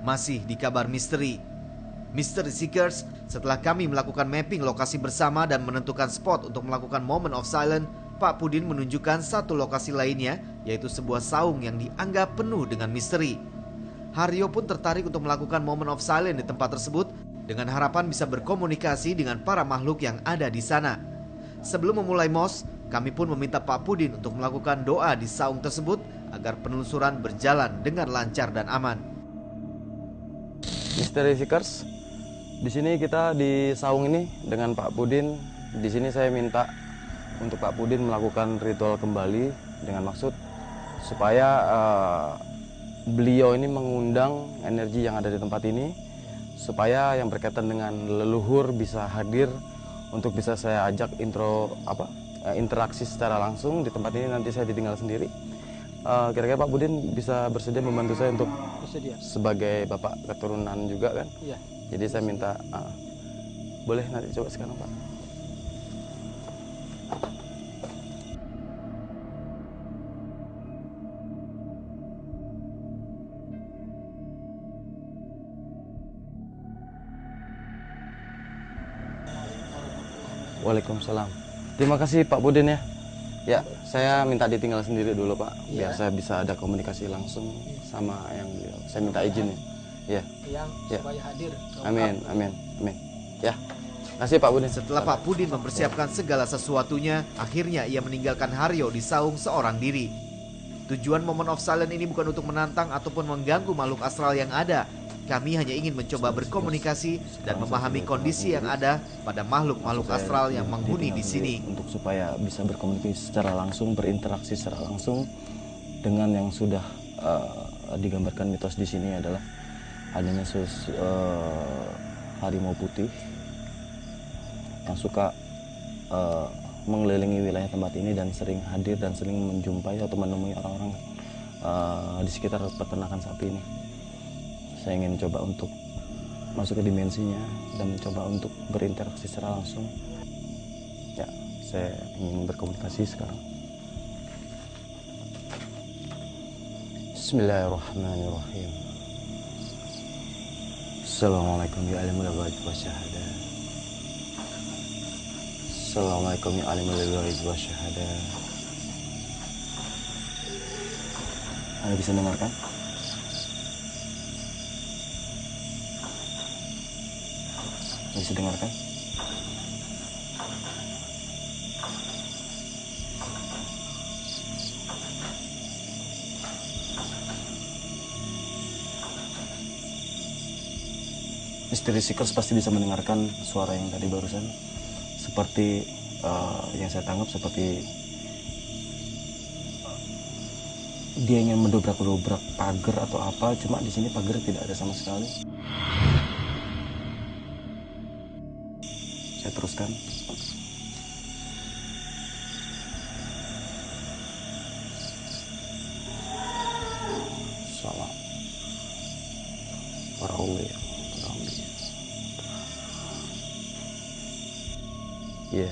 Masih di kabar misteri. Mystery Seekers, setelah kami melakukan mapping lokasi bersama dan menentukan spot untuk melakukan Moment of Silence, Pak Pudin menunjukkan satu lokasi lainnya, yaitu sebuah saung yang dianggap penuh dengan misteri. Haryo pun tertarik untuk melakukan Moment of Silence di tempat tersebut dengan harapan bisa berkomunikasi dengan para makhluk yang ada di sana. Sebelum memulai MOS, kami pun meminta Pak Pudin untuk melakukan doa di saung tersebut agar penelusuran berjalan dengan lancar dan aman. Mystery Seekers, di sini kita di saung ini dengan Pak Pudin. Di sini saya minta untuk Pak Pudin melakukan ritual kembali dengan maksud supaya beliau ini mengundang energi yang ada di tempat ini, supaya yang berkaitan dengan leluhur bisa hadir untuk bisa saya ajak interaksi secara langsung di tempat ini. Nanti saya ditinggal sendiri. Kira-kira Pak Pudin bisa bersedia membantu saya untuk sebagai bapak keturunan juga kan? Iya. Jadi saya minta boleh nanti coba sekarang Pak. Waalaikumsalam. Terima kasih Pak Pudin ya. Ya, saya minta ditinggal sendiri dulu Pak, biar saya bisa ada komunikasi langsung sama yang beliau. Saya minta izin ya. Yang supaya hadir. Amin, amin, amin. Ya, kasih Pak Pudin. Setelah Pak Pudin mempersiapkan segala sesuatunya, akhirnya ia meninggalkan Haryo di saung seorang diri. Tujuan Moment of Silence ini bukan untuk menantang ataupun mengganggu makhluk astral yang ada. Kami hanya ingin mencoba berkomunikasi dan memahami kondisi yang ada pada makhluk-makhluk astral yang menghuni di sini. Untuk supaya bisa berkomunikasi secara langsung, berinteraksi secara langsung dengan yang sudah digambarkan mitos di sini adalah adanya harimau putih yang suka mengelilingi wilayah tempat ini dan sering hadir dan sering menjumpai atau menemui orang-orang di sekitar peternakan sapi ini. Saya ingin coba untuk masuk ke dimensinya dan mencoba untuk berinteraksi secara langsung. Ya, saya ingin berkomunikasi sekarang. Bismillahirrahmanirrahim. Assalamualaikum ya alimul ghaib wa syahadah. Assalamualaikum ya alimul ghaib wa syahadah. Anda bisa dengarkan? Bisa dengarkan? Mystery Seekers pasti bisa mendengarkan suara yang tadi barusan. Seperti yang saya tangkap seperti dia ingin mendobrak-dobrak pagar atau apa, cuma di sini pagar tidak ada sama sekali. Saya teruskan. Salam. Warawiyah. Ya.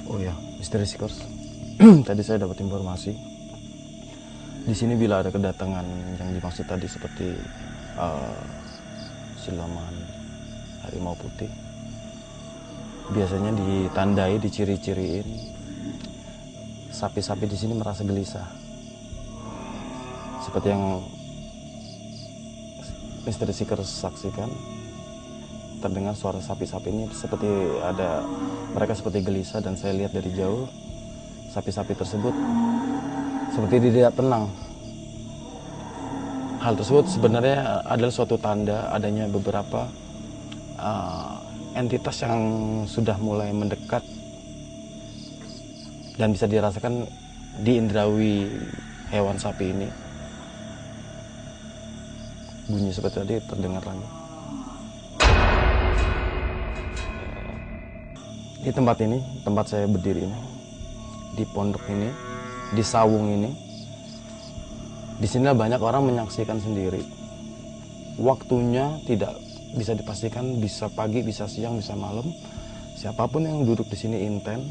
Oh ya, Mystery Seekers. Tadi saya dapat informasi. Di sini bila ada kedatangan yang dimaksud tadi seperti siluman harimau putih, biasanya ditandai, diciri-ciriin. Sapi-sapi di sini merasa gelisah. Seperti yang Mystery Seekers saksikan, terdengar suara sapi-sapi ini seperti mereka seperti gelisah, dan saya lihat dari jauh sapi-sapi tersebut seperti tidak tenang. Hal tersebut sebenarnya adalah suatu tanda adanya beberapa entitas yang sudah mulai mendekat dan bisa dirasakan di indrawi hewan sapi ini. Bunyi seperti tadi terdengar lagi. Di tempat ini, tempat saya berdiri ini, di pondok ini, di Sawung ini, di sinilah banyak orang menyaksikan sendiri. Waktunya tidak bisa dipastikan, bisa pagi, bisa siang, bisa malam. Siapapun yang duduk di sini intent,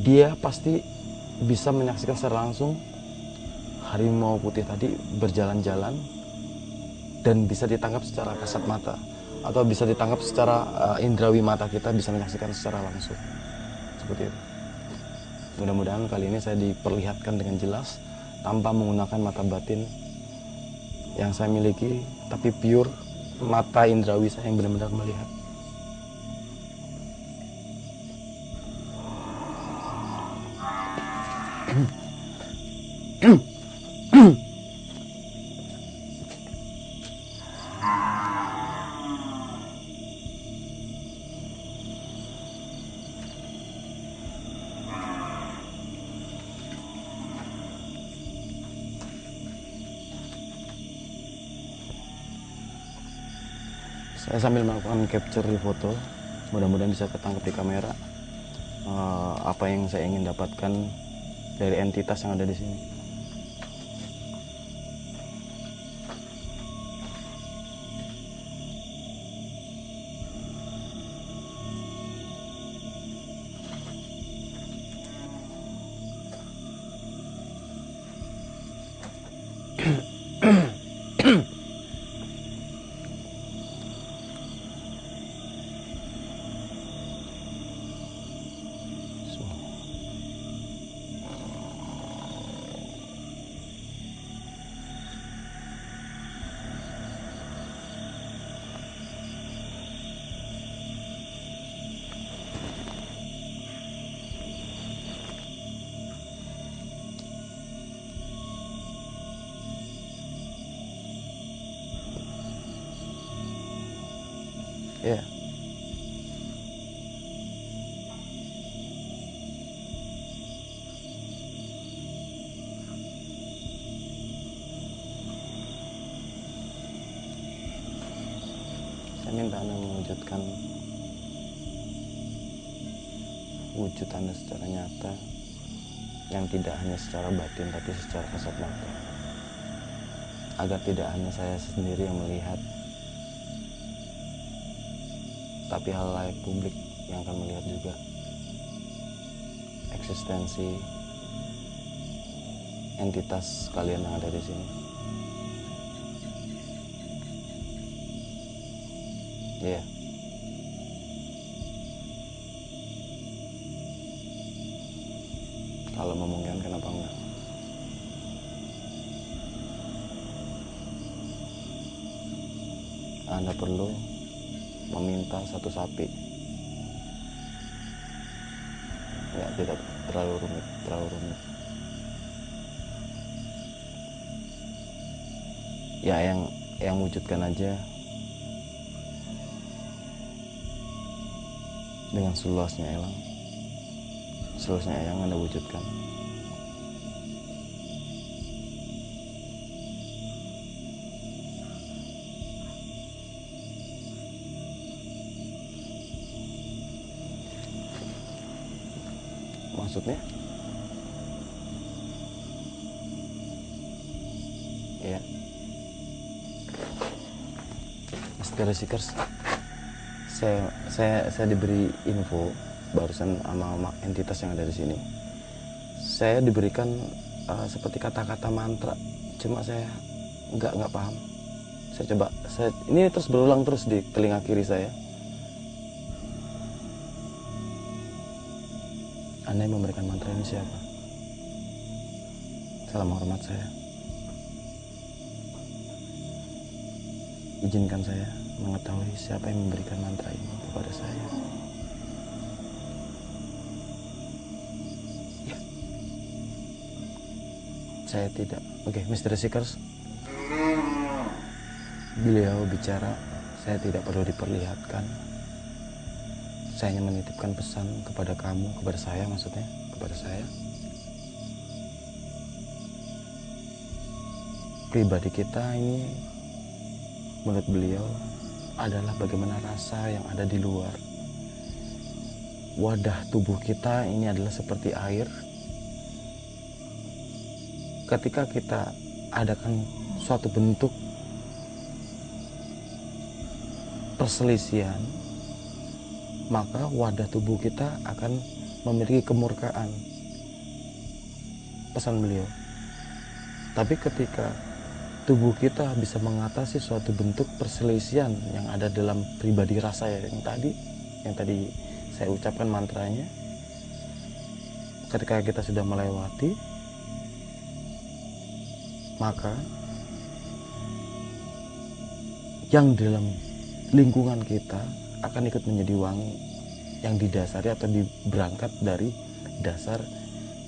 dia pasti bisa menyaksikan secara langsung harimau putih tadi berjalan-jalan dan bisa ditangkap secara kasat mata atau bisa ditangkap secara indrawi mata, kita bisa menyaksikan secara langsung seperti itu. Mudah-mudahan kali ini saya diperlihatkan dengan jelas tanpa menggunakan mata batin yang saya miliki, tapi pure mata indrawi saya yang benar-benar melihat. Saya sambil melakukan capture di foto, mudah-mudahan bisa ketangkap di kamera apa yang saya ingin dapatkan dari entitas yang ada di sini. Ya, saya minta Anda mewujudkan wujud Anda secara nyata, yang tidak hanya secara batin tapi secara kasat mata, agar tidak hanya saya sendiri yang melihat, tapi halayak publik yang akan melihat juga eksistensi entitas kalian yang ada di sini. Iya. Kalau memungkinkan, kenapa enggak? Anda perlu meminta satu sapi. Ya, tidak terlalu rumit, Ya, yang wujudkan aja dengan seluasnya yang Anda wujudkan. Maksudnya? Ya, Mr. Seekers, saya diberi info barusan sama entitas yang ada di sini. Saya diberikan seperti kata-kata mantra, cuma saya nggak paham. Ini terus berulang terus di telinga kiri saya. Anda yang memberikan mantra ini siapa? Salam hormat saya. Izinkan saya mengetahui siapa yang memberikan mantra ini kepada saya. Ya. Saya tidak. Oke, Mr. Seekers. Beliau bicara, saya tidak perlu diperlihatkan. Saya hanya menitipkan pesan kepada kamu, kepada saya maksudnya, kepada saya. Pribadi kita ini, menurut beliau, adalah bagaimana rasa yang ada di luar. Wadah tubuh kita ini adalah seperti air ketika kita adakan suatu bentuk perselisihan, maka wadah tubuh kita akan memiliki kemurkaan, pesan beliau. Tapi ketika tubuh kita bisa mengatasi suatu bentuk perselisihan yang ada dalam pribadi rasa yang tadi saya ucapkan mantranya, ketika kita sudah melewati, maka yang dalam lingkungan kita akan ikut menjadi wangi, yang didasari atau berangkat dari dasar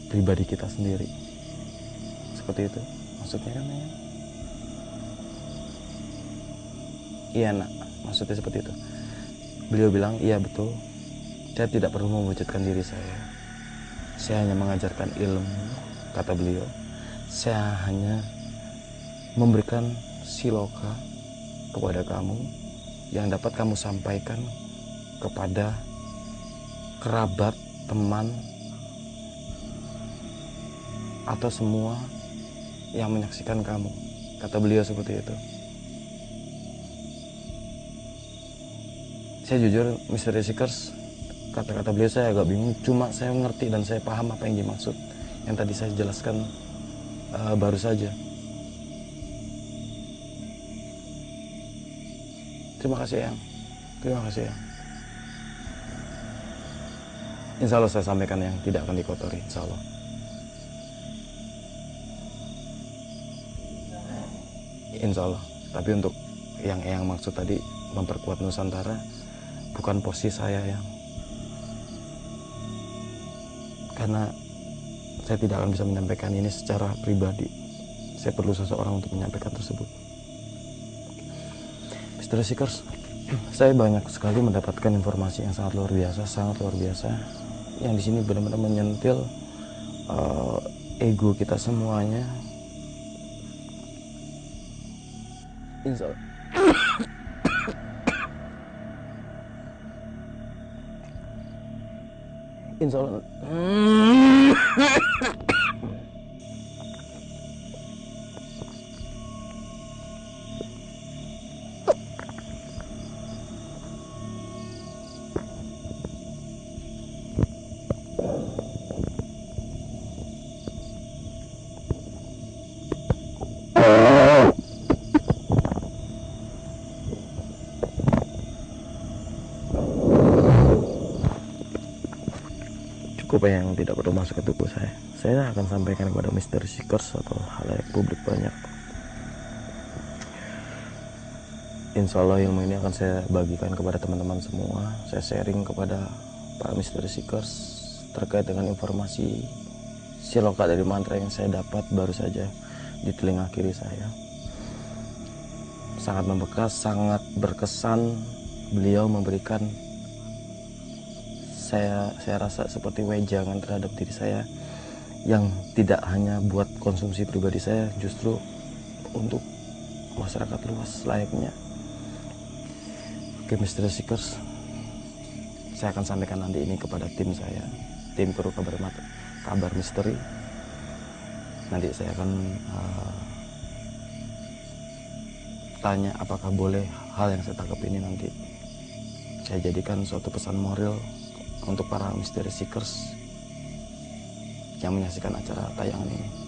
pribadi kita sendiri. Seperti itu maksudnya kan ya? Iya nak, maksudnya seperti itu. Beliau bilang, iya betul, saya tidak perlu mewujudkan diri saya hanya mengajarkan ilmu, kata beliau. Saya hanya memberikan siloka kepada kamu yang dapat kamu sampaikan kepada kerabat, teman, atau semua yang menyaksikan kamu, kata beliau seperti itu. Saya jujur, Mr. Seekers, kata-kata beliau saya agak bingung, cuma saya ngerti dan saya paham apa yang dimaksud yang tadi saya jelaskan baru saja. Terima kasih Yang, terima kasih Yang. Insya Allah saya sampaikan yang tidak akan dikotori, insya Allah. Insya Allah. Tapi untuk yang maksud tadi memperkuat Nusantara, bukan posisi saya yang, karena saya tidak akan bisa menyampaikan ini secara pribadi. Saya perlu seseorang untuk menyampaikan tersebut. Mr. Seekers, saya banyak sekali mendapatkan informasi yang sangat luar biasa, yang di sini benar-benar menyentil ego kita semuanya. Insya Allah. Insya Allah. Cukup yang tidak perlu masuk ke tubuh saya. Saya akan sampaikan kepada Mr. Seekers atau halayak publik banyak. Insya Allah ilmu ini akan saya bagikan kepada teman-teman semua. Saya sharing kepada para Mr. Seekers terkait dengan informasi siloka dari mantra yang saya dapat baru saja di telinga kiri saya. Sangat membekas, sangat berkesan. Beliau memberikan saya rasa seperti wejangan terhadap diri saya yang tidak hanya buat konsumsi pribadi saya, justru untuk masyarakat luas layaknya. Oke Mr. Seekers, saya akan sampaikan nanti ini kepada tim saya, tim kru kabar misteri. Nanti saya akan tanya apakah boleh hal yang saya tangkap ini nanti saya jadikan suatu pesan moral untuk para Mr. Seekers yang menyaksikan acara tayangan ini.